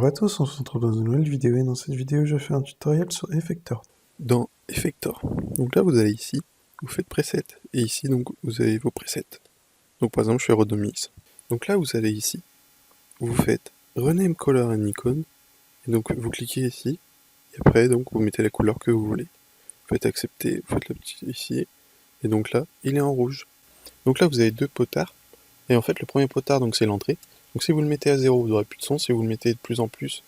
Bonjour à tous, on se retrouve dans une nouvelle vidéo et dans cette vidéo je fais un tutoriel sur Effector. Dans Effector, donc là vous allez ici, vous faites preset, et ici donc vous avez vos presets. Donc par exemple je fais Rhodomis. Donc là vous allez ici, vous faites Rename Color and Icon, et donc vous cliquez ici, et après donc vous mettez la couleur que vous voulez. Vous faites accepter, vous faites le petit ici, et donc là il est en rouge. Donc là vous avez deux potards, et en fait le premier potard donc c'est l'entrée. Donc si vous le mettez à 0 vous aurez plus de son, si vous le mettez de plus en plus,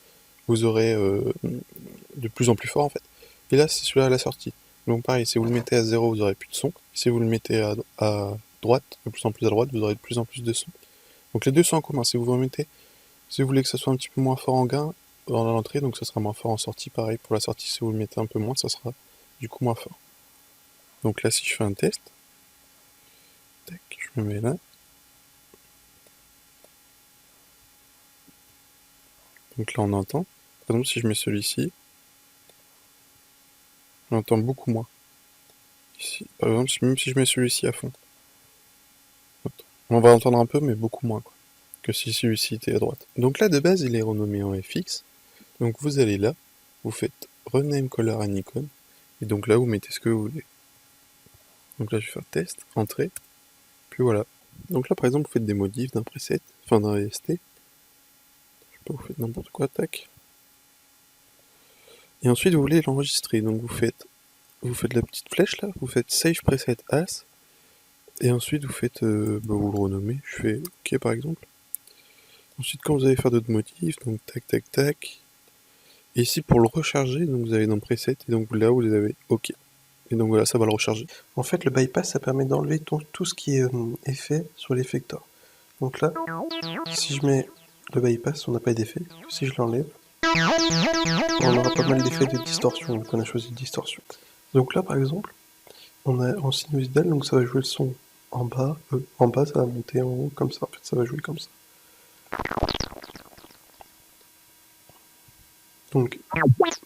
vous aurez de plus en plus fort en fait. Et là c'est celui-là à la sortie. Donc pareil, si vous le mettez à 0 vous aurez plus de son. Si vous le mettez à droite, de plus en plus à droite, vous aurez de plus en plus de son. Donc les deux sont en commun. Si vous remettez, si vous voulez que ça soit un petit peu moins fort en gain dans l'entrée, donc ça sera moins fort en sortie. Pareil pour la sortie, si vous le mettez un peu moins, ça sera du coup moins fort. Donc là si je fais un test, tac, je me mets là. Donc là on entend. Par exemple si je mets celui-ci, on entend beaucoup moins. Ici, par exemple, même si je mets celui-ci à fond, on va entendre un peu, mais beaucoup moins, quoi, que si celui-ci était à droite. Donc là, de base, il est renommé en FX. Donc vous allez là, vous faites Rename Color and Icon, et donc là, vous mettez ce que vous voulez. Donc là, je vais faire test, entrée, puis voilà. Donc là, par exemple, vous faites des modifs d'un preset, enfin d'un EST. Je sais pas, vous faites n'importe quoi, tac. Et ensuite, vous voulez l'enregistrer. Donc vous faites la petite flèche là, vous faites Save Preset As, et ensuite vous faites, vous le renommez, je fais OK par exemple. Ensuite quand vous allez faire d'autres motifs, donc tac tac tac, et ici pour le recharger, donc vous allez dans Preset, et donc là vous les avez OK. Et donc voilà, ça va le recharger. En fait le bypass ça permet d'enlever tout ce qui est effet sur l'effector. Donc là, si je mets le bypass on n'a pas d'effet, si je l'enlève, on aura pas mal d'effets de distorsion, donc on a choisi distorsion. Donc là par exemple, on a en sinusoïdal, donc ça va jouer le son en bas ça va monter en haut comme ça, en fait ça va jouer comme ça. Donc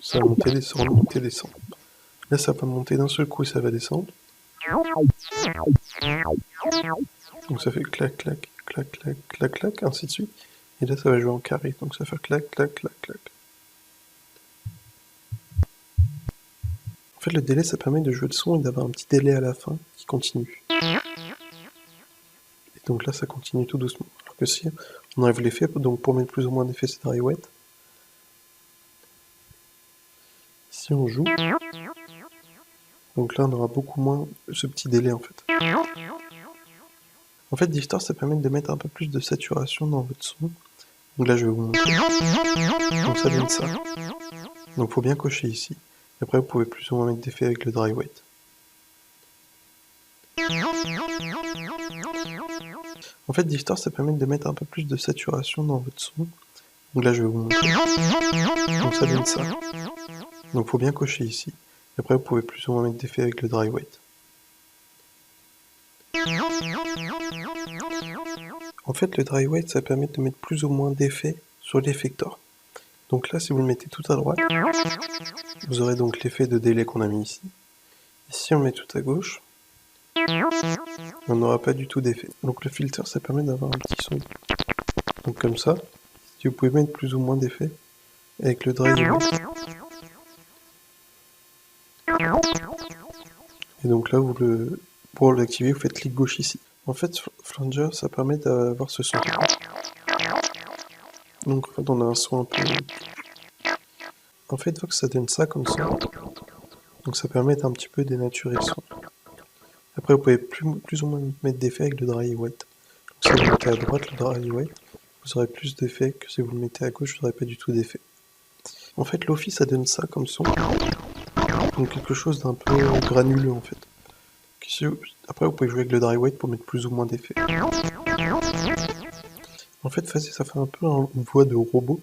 ça va monter, descendre, monter, descendre. Là ça va monter d'un seul coup et ça va descendre. Donc ça fait clac, clac, clac, clac, clac, clac, ainsi de suite. Et là ça va jouer en carré, donc ça va faire clac, clac, clac, clac. En fait le délai ça permet de jouer le son et d'avoir un petit délai à la fin qui continue. Et donc là ça continue tout doucement. Alors que si on enlève l'effet, donc pour mettre plus ou moins d'effet c'est dry wet. Si on joue, donc là on aura beaucoup moins ce petit délai en fait. En fait Distort ça permet de mettre un peu plus de saturation dans votre son. Donc là je vais vous montrer. Donc ça donne ça. Donc faut bien cocher ici. Et après vous pouvez plus ou moins mettre d'effet avec le dry wet. En fait Distort ça permet de mettre un peu plus de saturation dans votre son. Donc là je vais vous montrer. Donc ça donne ça. Donc faut bien cocher ici. Et après vous pouvez plus ou moins mettre d'effet avec le dry wet. En fait le dry wet ça permet de mettre plus ou moins d'effet sur l'effector. Donc là si vous le mettez tout à droite, vous aurez donc l'effet de délai qu'on a mis ici. Et si on le met tout à gauche, on n'aura pas du tout d'effet. Donc le filter ça permet d'avoir un petit son. Donc comme ça, si vous pouvez mettre plus ou moins d'effet avec le dry wet. Et donc là pour l'activer vous faites clic gauche ici. En fait Flanger ça permet d'avoir ce son. Donc en fait on a un son un peu... En fait Vox ça donne ça comme ça. Donc ça permet d'un petit peu dénaturer le son. Après vous pouvez plus ou moins mettre d'effet avec le dry wet. Donc si vous le mettez à droite le dry wet, vous aurez plus d'effet que si vous le mettez à gauche, vous n'aurez pas du tout d'effet. En fait l'Office ça donne ça comme son. Donc quelque chose d'un peu granuleux en fait. Après vous pouvez jouer avec le dry wet pour mettre plus ou moins d'effet. En fait ça fait un peu une voix de robot.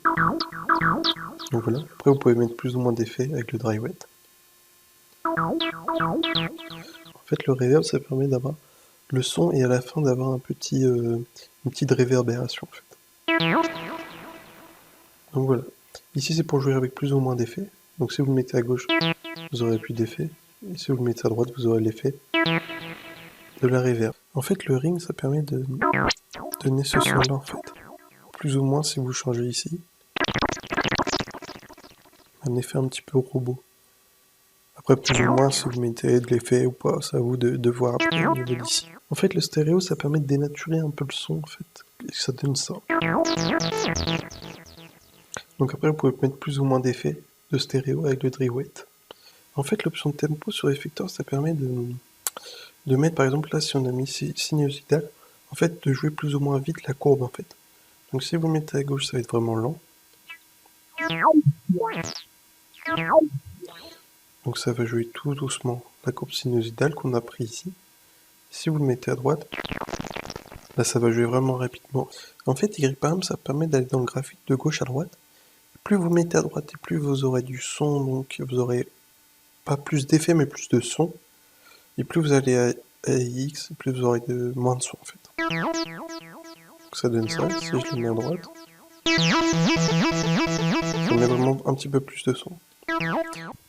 Donc voilà, après vous pouvez mettre plus ou moins d'effet avec le dry wet. En fait le reverb ça permet d'avoir le son et à la fin d'avoir une petite réverbération en fait. Donc voilà, ici c'est pour jouer avec plus ou moins d'effets. Donc si vous le mettez à gauche, vous aurez plus d'effet. Et si vous le mettez à droite, vous aurez l'effet de la reverb. En fait le ring ça permet de donner ce son là en fait. Plus ou moins si vous changez ici. un effet un petit peu robot. Après, plus ou moins, si vous mettez de l'effet ou pas, c'est à vous de voir après au niveau d'ici. En fait, le stéréo, ça permet de dénaturer un peu le son, en fait, et ça donne ça. Donc après, vous pouvez mettre plus ou moins d'effets de stéréo avec le Dry-Wet. En fait, l'option de tempo sur Effector, ça permet de mettre, par exemple, là, si on a mis sinusoidal, en fait, de jouer plus ou moins vite la courbe, en fait. Donc si vous mettez à gauche, ça va être vraiment lent. Donc ça va jouer tout doucement la courbe sinusoidale qu'on a pris ici. Si vous le mettez à droite, là ça va jouer vraiment rapidement. En fait, YPAM, ça permet d'aller dans le graphique de gauche à droite. Plus vous mettez à droite et plus vous aurez du son, donc vous aurez pas plus d'effets mais plus de son. Et plus vous allez à X, plus vous aurez moins de son en fait. Donc ça donne ça, si je le mets à droite. Ça met vraiment un petit peu plus de son.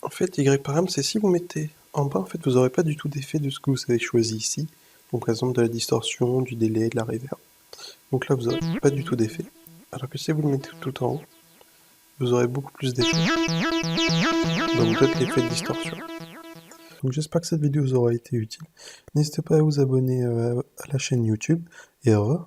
En fait, YParam, c'est si vous mettez en bas, en fait, vous n'aurez pas du tout d'effet de ce que vous avez choisi ici. Donc, par exemple, de la distorsion, du délai, de la reverb. Donc là, vous n'aurez pas du tout d'effet. Alors que si vous le mettez tout en haut, vous aurez beaucoup plus d'effet. Donc, peut-être l'effet de distorsion. Donc, j'espère que cette vidéo vous aura été utile. N'hésitez pas à vous abonner à la chaîne YouTube et au revoir.